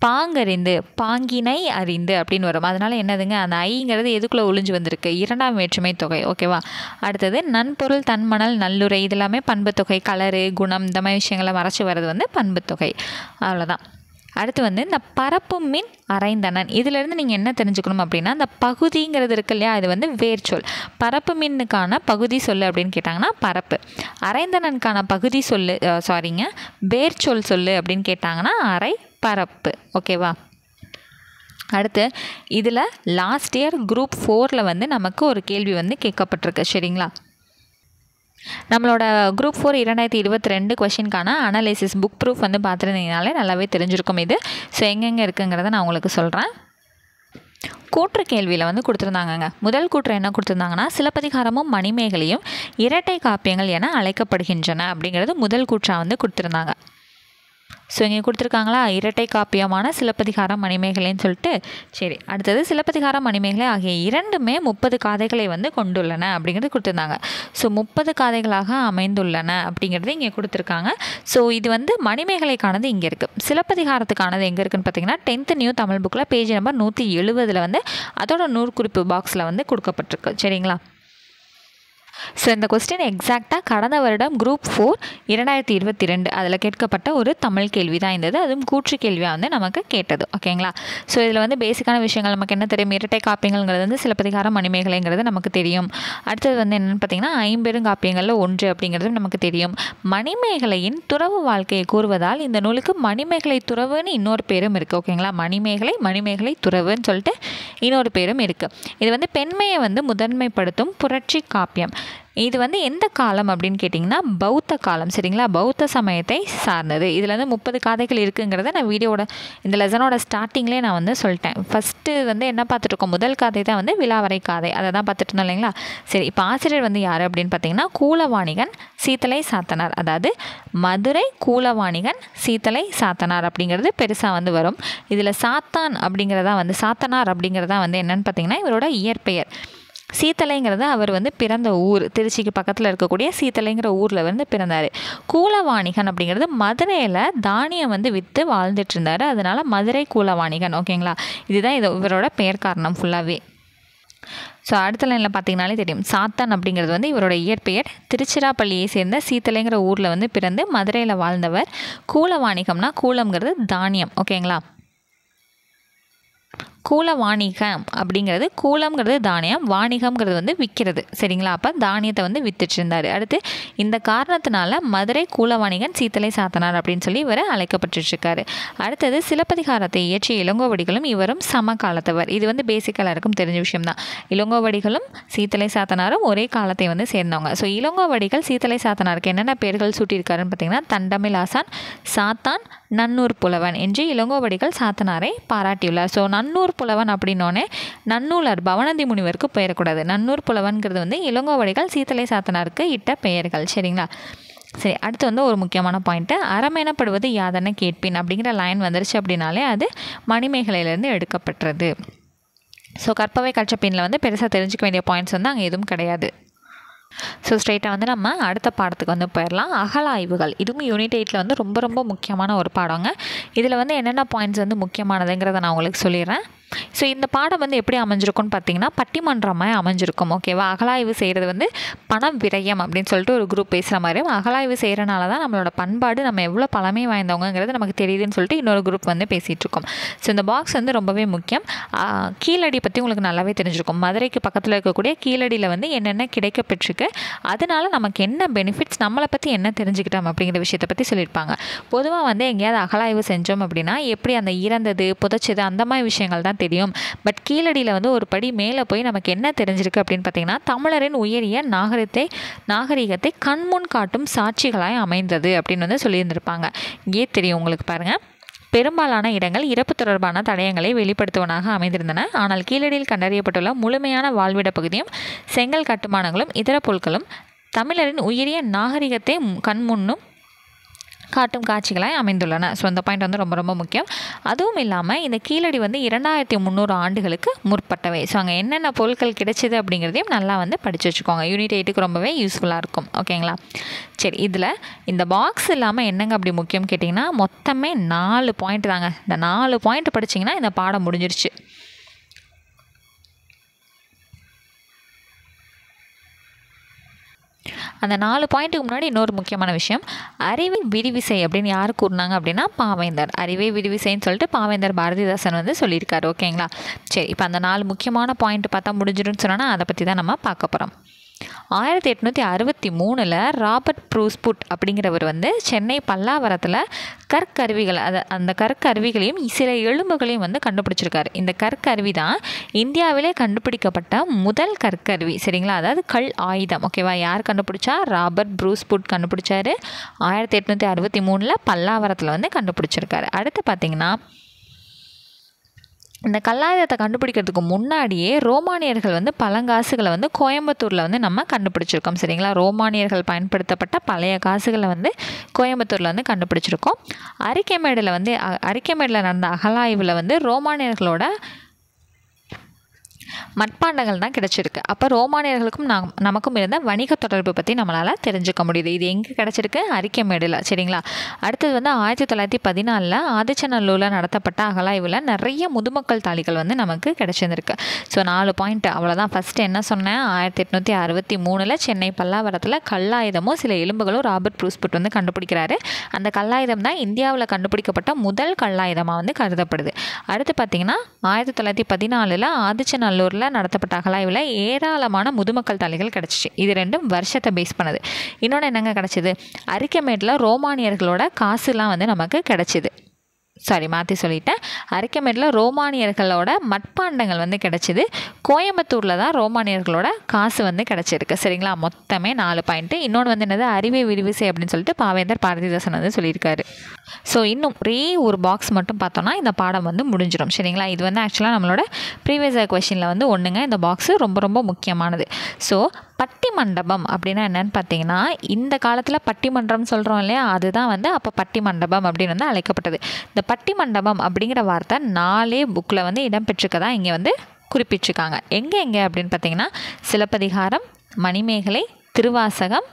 பாங்கறிந்து பாங்கினை அறிந்து அப்படின்னு வரும். அதனால் என்னதுங்க, அந்த ஐங்கிறது எதுக்குள்ளே ஒளிஞ்சு வந்திருக்கு, 2ஆம் வேற்றுமை தொகை. ஓகேவா. அடுத்தது நன்பொருள் தன்மணல் நல்லுரை. இது எல்லாமே பண்பு தொகை. கலரு குணம் இந்த மாதிரி விஷயங்களை மறைச்சி வர்றது வந்து பண்பு தொகை. அவ்வளோதான். அடுத்து வந்து இந்த பரப்பு மின் அரைந்தனன். இதிலேருந்து நீங்கள் என்ன தெரிஞ்சுக்கணும் அப்படின்னா, இந்த பகுதிங்கிறது இருக்கு இல்லையா, இது வந்து வேர்ச்சொல். பரப்பு மின்னுக்கான பகுதி சொல்லு அப்படின்னு கேட்டாங்கன்னா பரப்பு. அரைந்தனனுக்கான பகுதி சொல்லு வேர்ச்சொல் சொல்லு அப்படின்னு கேட்டாங்கன்னா அரை பரப்பு. ஓகேவா. அடுத்து இதில் லாஸ்ட் இயர் குரூப் 4 வந்து நமக்கு ஒரு கேள்வி வந்து கேட்கப்பட்டிருக்கு. சரிங்களா. நம்மளோட குரூப் 4 2022 கொஷினுக்கான அனாலிசிஸ் புக் ப்ரூஃப் வந்து பார்த்துருந்தீங்கனாலே நல்லாவே தெரிஞ்சிருக்கும் இது. ஸோ எங்கெங்கே இருக்குங்கிறத நான் உங்களுக்கு சொல்கிறேன். கூற்று கேள்வியில் வந்து கொடுத்துருந்தாங்கங்க. முதல் கூற்று என்ன கொடுத்துருந்தாங்கன்னா, சிலப்பதிகாரமும் மணிமேகலையும் இரட்டை காப்பியங்கள் என அழைக்கப்படுகின்றன அப்படிங்கிறது முதல் கூற்றாக வந்து கொடுத்துருந்தாங்க. ஸோ இங்கே கொடுத்துருக்காங்களா, இரட்டை காப்பியமான சிலப்பதிகாரம் மணிமேகலைன்னு சொல்லிட்டு. சரி, அடுத்தது சிலப்பதிகாரம் மணிமேகலை ஆகிய இரண்டுமே 30 காதைகளை வந்து கொண்டுள்ளன அப்படிங்கிறது கொடுத்துருந்தாங்க. ஸோ 30 காதைகளாக அமைந்துள்ளன அப்படிங்கிறது இங்கே கொடுத்துருக்காங்க. ஸோ இது வந்து மணிமேகலைக்கானது இங்கே இருக்குது. சிலப்பதிகாரத்துக்கானது எங்கே இருக்குதுன்னு பார்த்தீங்கன்னா 10th நியூ தமிழ் புக்கில் பேஜ் நம்பர் 170 வந்து அதோட நூற்குறிப்பு பாக்ஸில் வந்து கொடுக்கப்பட்டிருக்கு. சரிங்களா. ஸோ இந்த கொஸ்டின் எக்ஸாக்டாக கடந்த வருடம் குரூப் 4 2022 அதில் கேட்கப்பட்ட ஒரு தமிழ் கேள்வி தான் இருந்தது. அதுவும் கூற்று கேள்வியாக வந்து நமக்கு கேட்டது. ஓகேங்களா. ஸோ இதில் வந்து பேசிக்கான விஷயங்கள் நமக்கு என்ன தெரியும், இரட்டை காப்பியங்கள்ங்கிறது வந்து சிலப்பதிகாரம் மணிமேகலைங்கிறது நமக்கு தெரியும். அடுத்தது வந்து என்னென்னு பார்த்தீங்கன்னா 50 காப்பியங்களில் 1 அப்படிங்கிறதும் நமக்கு தெரியும். மணிமேகலையின் துறவு வாழ்க்கையை கூறுவதால் இந்த நூலுக்கு மணிமேகலை துறவுன்னு இன்னொரு பேரும் இருக்குது. ஓகேங்களா. மணிமேகலை துறவுன்னு சொல்லிட்டு இன்னொரு பேரும் இருக்குது. இது வந்து பெண்மையை வந்து முதன்மைப்படுத்தும் புரட்சி காப்பியம். இது வந்து எந்த காலம் அப்படின்னு கேட்டிங்கன்னா பௌத்த காலம். சரிங்களா, பௌத்த சமயத்தை சார்ந்தது. இதில் வந்து 30 காதைகள் இருக்குங்கிறத நான் வீடியோட இந்த லெசனோட ஸ்டார்டிங்லேயே நான் வந்து சொல்லிட்டேன். ஃபஸ்ட்டு வந்து என்ன பார்த்துட்ருக்கோம், முதல் காதை தான் வந்து விலாவரை காதை, அதை தான் பார்த்துட்டு இருந்தோம் இல்லைங்களா. சரி, இப்போ ஆசிரியர் வந்து யார் அப்படின்னு பார்த்தீங்கன்னா கூலவாணிகன் சீத்தலை சாத்தனார். அதாவது மதுரை கூலவாணிகன் சீத்தலை சாத்தனார் அப்படிங்கிறது பெருசாக வந்து வரும். இதில் சாத்தான் அப்படிங்கிறதா வந்து சாத்தனார் அப்படிங்கிறதா வந்து என்னன்னு பார்த்தீங்கன்னா இவரோட இயற்பெயர். சீத்தலைங்கிறது அவர் வந்து பிறந்த ஊர், திருச்சிக்கு பக்கத்தில் இருக்கக்கூடிய சீத்தலைங்கிற ஊரில் வந்து பிறந்தார். கூலவாணிகன் அப்படிங்கிறது மதுரையில் தானியம் வந்து விற்று வாழ்ந்துட்டு இருந்தார், அதனால மதுரை கூலவாணிகன். ஓகேங்களா, இதுதான் இவரோட பெயர் காரணம் ஃபுல்லாகவே. ஸோ அடுத்த லைனில் பார்த்தீங்கனாலே தெரியும், சாத்தான் அப்படிங்கிறது வந்து இவரோட இயற்பெயர். திருச்சிராப்பள்ளியை சேர்ந்த சீத்தலைங்கிற ஊரில் வந்து பிறந்து மதுரையில் வாழ்ந்தவர். கூலவாணிகம்னா கூலம்ங்கிறது தானியம். ஓகேங்களா, கூலவாணிகம் அப்படிங்கிறது கூலம்ங்கிறது தானியம், வாணிகம்ங்கிறது வந்து விற்கிறது. சரிங்களா, அப்போ தானியத்தை வந்து வித்துட்டு இருந்தார். அடுத்து இந்த காரணத்தினால மதுரை கூலவாணிகன் சீத்தலை சாத்தனார் அப்படின்னு சொல்லி இவர் அழைக்கப்பட்டுருக்காரு. அடுத்தது சிலப்பதிகாரத்தை இயற்றிய இளங்கோவடிகளும் இவரும் சம காலத்தவர். இது வந்து பேசிக் எல்லாருக்கும் தெரிஞ்ச விஷயம் தான். இளங்கோவடிகளும் சீத்தலை சாத்தனாரும் ஒரே காலத்தை வந்து சேர்ந்தவங்க. ஸோ இளங்கோவடிகள் சீத்தலை சாத்தனாருக்கு என்னென்ன பெயர்கள் சூட்டியிருக்காருன்னு பார்த்தீங்கன்னா தண்டமிழ் ஆசான், சாத்தான், நன்னூர் புலவன் என்று இளங்கோவடிகள் சாத்தனாரை பாராட்டியுள்ளார். ஸோ நன்னூர் புலவன் அப்படின்னோடனே நன்னூலர் பவனந்தி முனிவருக்கு பெயரக்கூடாது. நன்னூர் புலவன்கிறது வந்து இளங்கோவடிகள் சீத்தலை சாத்தனாருக்கு இட்ட பெயர்கள். சரிங்களா, சரி, அடுத்து வந்து ஒரு முக்கியமான பாயிண்ட்டு, அறம் எனப்படுவது யாதென கேட்பின் அப்படிங்கிற லைன் வந்துருச்சு அப்படின்னாலே அது மணிமேகலையிலேருந்து எடுக்கப்பட்டது. ஸோ கற்பவை கற்றப்பின்னில் வந்து பெருசாக தெரிஞ்சுக்க வேண்டிய பாயிண்ட்ஸ் வந்து அங்கே எதுவும் கிடையாது. ஸோ ஸ்ட்ரெயிட்டாக வந்து நம்ம அடுத்த பாடத்துக்கு வந்து போயிடலாம். அகலாய்வுகள், இதுவும் யூனிட் 8 வந்து ரொம்ப ரொம்ப முக்கியமான ஒரு பாடங்க. இதில் வந்து என்னென்ன பாயிண்ட்ஸ் வந்து முக்கியமானதுங்கிறத நான் உங்களுக்கு சொல்லிடுறேன். ஸோ இந்த பாடம் வந்து எப்படி அமைஞ்சிருக்கும்னு பார்த்தீங்கன்னா பட்டிமன்றமாக அமைஞ்சிருக்கும். ஓகேவா, அகலாய்வு செய்கிறது வந்து பணம் விரயம் அப்படின்னு சொல்லிட்டு ஒரு குரூப் பேசுகிற மாதிரியும், அகலாய்வு செய்கிறனால தான் நம்மளோட பண்பாடு நம்ம எவ்வளோ பழமை வாய்ந்தவங்கிறது நமக்கு தெரியுதுன்னு சொல்லிட்டு இன்னொரு குரூப் வந்து பேசிகிட்டு இருக்கோம். ஸோ இந்த பாக்ஸ் வந்து ரொம்பவே முக்கியம். கீழடி பற்றி உங்களுக்கு நல்லாவே தெரிஞ்சிருக்கும். மதுரைக்கு பக்கத்தில் இருக்கக்கூடிய கீழடியில் வந்து என்னென்ன கிடைக்கப்பெற்றிருக்கு, அதனால நமக்கு என்ன பெனிஃபிட்ஸ், நம்மளை பற்றி என்ன தெரிஞ்சுக்கிட்டோம் அப்படிங்கிற விஷயத்தை பற்றி சொல்லியிருப்பாங்க. பொதுவாக வந்து எங்கேயாவது அகலாய்வு செஞ்சோம் அப்படின்னா எப்படி அந்த இறந்தது புதைச்சது அந்த மாதிரி விஷயங்கள் தான் தெரியும். பட் கீழடியில் வந்து ஒரு படி மேலே போய் நமக்கு என்ன தெரிஞ்சிருக்கு அப்படின்னு பார்த்தீங்கன்னா தமிழரின் உயரிய நாகரிகத்தை கண்முன் காட்டும் சாட்சிகளாய் அமைந்தது அப்படின்னு வந்து சொல்லியிருந்திருப்பாங்க. இங்கே தெரியும் உங்களுக்கு பாருங்கள். பெரும்பாலான இடங்கள் இறப்பு தொடர்பான தடயங்களை வெளிப்படுத்துவனாக அமைந்திருந்தன. ஆனால் கீழடியில் கண்டறியப்பட்டுள்ள முழுமையான வாழ்விட பகுதியும் செங்கல் கட்டுமானங்களும் இதர பொருட்களும் தமிழரின் உயரிய நாகரிகத்தை கண்முன்னும் காட்டும் காட்சிகளாய் அமைந்துள்ளன. ஸோ அந்த பாயிண்ட் வந்து ரொம்ப ரொம்ப முக்கியம். அதுவும் இல்லாமல் இந்த கீழடி வந்து 2300 ஆண்டுகளுக்கு முற்பட்டவை. ஸோ அங்கே என்னென்ன பொருட்கள் கிடைச்சிது அப்படிங்கிறதையும் நல்லா வந்து படித்து வச்சுக்கோங்க. யூனிட் 8க்கு ரொம்பவே யூஸ்ஃபுல்லாக இருக்கும். ஓகேங்களா, சரி, இதில் இந்த பாக்ஸ் இல்லாமல் என்னங்க அப்படி முக்கியம் கேட்டிங்கன்னா மொத்தமே 4 பாயிண்ட் தாங்க. இந்த 4 பாயிண்ட் படிச்சிங்கன்னா இந்த பாடம் முடிஞ்சிருச்சு. அந்த 4 பாயிண்ட்டுக்கு முன்னாடி இன்னொரு முக்கியமான விஷயம், அறிவை விரிவிசை அப்படின்னு யார் கூறினாங்க அப்படின்னா பாவேந்தர். அறிவை விரிவிசைன்னு சொல்லிட்டு பாவேந்தர் பாரதிதாசன் வந்து சொல்லியிருக்காரு. ஓகேங்களா, சரி, இப்போ அந்த 4 முக்கியமான பாயிண்ட் பார்த்தா முடிஞ்சிடும்னு சொன்னால் அதை பற்றி தான் நம்ம பார்க்க போகிறோம். 1863 ராபர்ட் ப்ரூஸ்புட் அப்படிங்கிறவர் வந்து சென்னை பல்லாவரத்தில் கற்கருவிகள், அந்த கற்கருவிகளையும் சில எலும்புகளையும் வந்து கண்டுபிடிச்சிருக்காரு. இந்த கற்கருவி தான் இந்தியாவிலே கண்டுபிடிக்கப்பட்ட முதல் கற்கருவி. சரிங்களா, அதாவது கல் ஆயுதம். ஓகேவா, யார் கண்டுபிடிச்சா? ராபர்ட் ப்ரூஸ்புட் கண்டுபிடிச்சாரு. 1863 பல்லாவரத்தில் வந்து கண்டுபிடிச்சிருக்காரு. அடுத்து பார்த்தீங்கன்னா இந்த கல்லாயுதத்தை கண்டுபிடிக்கிறதுக்கு முன்னாடியே ரோமானியர்கள் வந்து பழங்காசுகளை வந்து கோயம்புத்தூரில் வந்து நம்ம கண்டுபிடிச்சிருக்கோம். சரிங்களா, ரோமானியர்கள் பயன்படுத்தப்பட்ட பழைய காசுகளை வந்து கோயம்புத்தூரில் வந்து கண்டுபிடிச்சிருக்கோம். அரிக்கமேடில் நடந்த அகலாய்வில் வந்து ரோமானியர்களோட மட்பாண்டங்கள் தான் கிடச்சிருக்கு. அப்போ ரோமானியர்களுக்கும் நமக்கும் இருந்த வணிக தொடர்பு பற்றி நம்மளால் தெரிஞ்சுக்க முடியுது. இது எங்கே கிடச்சிருக்கு? அரிக்கமேடில். சரிங்களா, அடுத்தது வந்து 1914 ஆதிச்சநல்லூரில் நடத்தப்பட்ட அகலாய்வில் நிறைய முதுமக்கள் தாளிகள் வந்து நமக்கு கிடச்சிருக்கு. ஸோ 4 பாயிண்ட் அவ்வளோதான். ஃபஸ்ட்டு என்ன சொன்னேன், 1863 சென்னை பல்லாவரத்தில் கல்லாயுதமும் சில எலும்புகளும் ராபர்ட் ப்ரூஸ்புட் வந்து கண்டுபிடிக்கிறாரு. அந்த கல்லாயுதம் தான் இந்தியாவில் கண்டுபிடிக்கப்பட்ட முதல் கல்லாயுதமாக வந்து கருதப்படுது. அடுத்து பார்த்திங்கன்னா 1914 ஆதிச்சநல்லூரில் நடத்தப்பட்ட அகலாய்வில் ஏராளமான முதுமக்கள் தாளிகள் கிடச்சிச்சு. இது ரெண்டும் வருஷத்தை பேஸ் பண்ணுது. இன்னொன்று என்னங்க கிடச்சிது, அரிக்கமேட்டில் ரோமானியர்களோட காசுலாம் வந்து நமக்கு கிடச்சிது. மாற்றி சொல்லிட்டேன். அரிக்கமேட்டில் ரோமானியர்களோட மட்பாண்டங்கள் வந்து கிடச்சிது. கோயம்புத்தூரில் தான் ரோமானியர்களோட காசு வந்து கிடச்சிருக்கு. சரிங்களா, மொத்தமே 4 பாயிண்ட்டு. இன்னொன்று வந்து என்னது, அறிவை விரிவிசை அப்படின்னு சொல்லிட்டு பாவேந்தர் பாரதிதாசன் வந்து சொல்லியிருக்காரு. ஸோ இன்னும் ஒரே ஒரு பாக்ஸ் மட்டும் பார்த்தோன்னா இந்த பாடம் வந்து முடிஞ்சிடும். சரிங்களா, இது வந்து ஆக்சுவலாக நம்மளோட ப்ரீவியஸ் கொஷினில் வந்து ஒன்றுங்க. இந்த பாக்ஸு ரொம்ப ரொம்ப முக்கியமானது. ஸோ பட்டி மண்டபம் அப்படின்னா என்னென்னு பார்த்தீங்கன்னா, இந்த காலத்தில் பட்டிமன்றம் சொல்கிறோம் இல்லையா, அதுதான் வந்து அப்போ பட்டி மண்டபம் அப்படின்னு வந்து அழைக்கப்பட்டது. இந்த பட்டி மண்டபம் அப்படிங்கிற வார்த்தை 4 புக்கில் வந்து இடம்பெற்றிருக்கதா இங்கே வந்து குறிப்பிட்டிருக்காங்க. எங்கே அப்படின்னு பார்த்தீங்கன்னா, சிலப்பதிகாரம், மணிமேகலை, திருவாசகம்,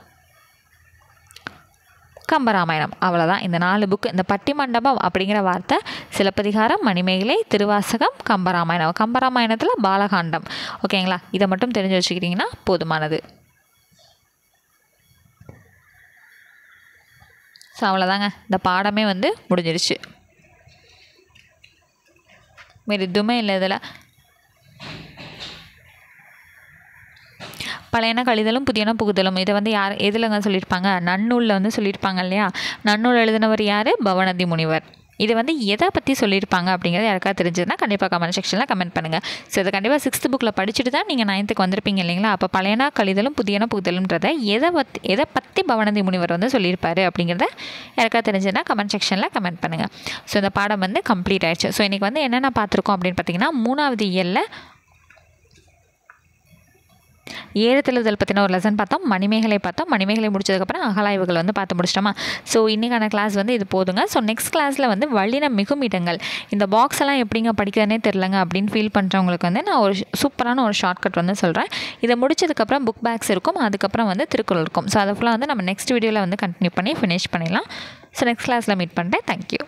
கம்பராமாயணம். அவ்வளோதான் இந்த 4 புக்கு. இந்த பட்டி மண்டபம் அப்படிங்கிற வார்த்தை சிலப்பதிகாரம், மணிமேகலை, திருவாசகம், கம்பராமாயணம். கம்பராமாயணத்தில் பாலகாண்டம். ஓகேங்களா, இதை மட்டும் தெரிஞ்சு வச்சுக்கிட்டிங்கன்னா போதுமானது. ஸோ அவ்வளோதாங்க, இந்த பாடமே வந்து முடிஞ்சிருச்சு. வேறு எதுவுமே இல்லை இதில். பழையன கழிதலும் புதியன புகுதலும் இதை வந்து யார் எதுலங்க சொல்லியிருப்பாங்க, நன்னூலில் வந்து சொல்லியிருப்பாங்க இல்லையா. நன்னூல் எழுதினவர் யார், பவணந்தி முனிவர். இதை வந்து எதை பற்றி சொல்லியிருப்பாங்க அப்படிங்கிறது யாருக்காவது தெரிஞ்சதுன்னா கண்டிப்பாக கமெண்ட் செக்ஷனில் கமெண்ட் பண்ணுங்கள். ஸோ இதை கண்டிப்பாக 6th புக்கில் படிச்சுட்டு தான் நீங்கள் 9th வந்திருப்பீங்க இல்லைங்களா. அப்போ பழையன கழிதலும் புதியன புகுதலுன்றதை எதை பற்றி பவணந்தி முனிவர் வந்து சொல்லியிருப்பாரு அப்படிங்கிறத யாருக்காவது தெரிஞ்சதுன்னா கமெண்ட் செக்ஷனில் கமெண்ட் பண்ணுங்கள். ஸோ இந்த பாடம் வந்து கம்ப்ளீட் ஆயிடுச்சு. ஸோ இன்றைக்கி வந்து என்னென்ன பார்த்துருக்கோம் அப்படின்னு பார்த்தீங்கன்னா, 3வது இயலில் ஏறுதழுவுதல் பற்றின ஒரு லெசன் பார்த்தோம். மணிமேகலை பார்த்தோம். மணிமேகலை முடிச்சதுக்கப்புறம் அகலாய்வுகள் வந்து பார்த்து முடிச்சிட்டோமா. ஸோ இன்றைக்கான கிளாஸ் வந்து இது போதுங்க. ஸோ நெக்ஸ்ட் கிளாஸில் வந்து வல்லின மிகுமிடங்கள், இந்த பாக்ஸ் எல்லாம் எப்படிங்க படிக்கிறதுனே தெரிலங்க அப்படின்னு ஃபீல் பண்ணுறவங்களுக்கு வந்து நான் ஒரு சூப்பரான ஒரு ஷார்ட்கட் வந்து சொல்கிறேன். இதை முடிச்சதுக்கப்புறம் புக் பேக்ஸ் இருக்கும், அதுக்கப்புறம் வந்து திருக்குறள் இருக்கும். ஸோ அதை ஃபுல்லாக வந்து நம்ம நெக்ஸ்ட் வீடியோவில் வந்து கண்டினியூ பண்ணி ஃபினிஷ் பண்ணிடலாம். ஸோ நெக்ஸ்ட் கிளாஸில் மீட் பண்ணுறேன். தேங்க்யூ.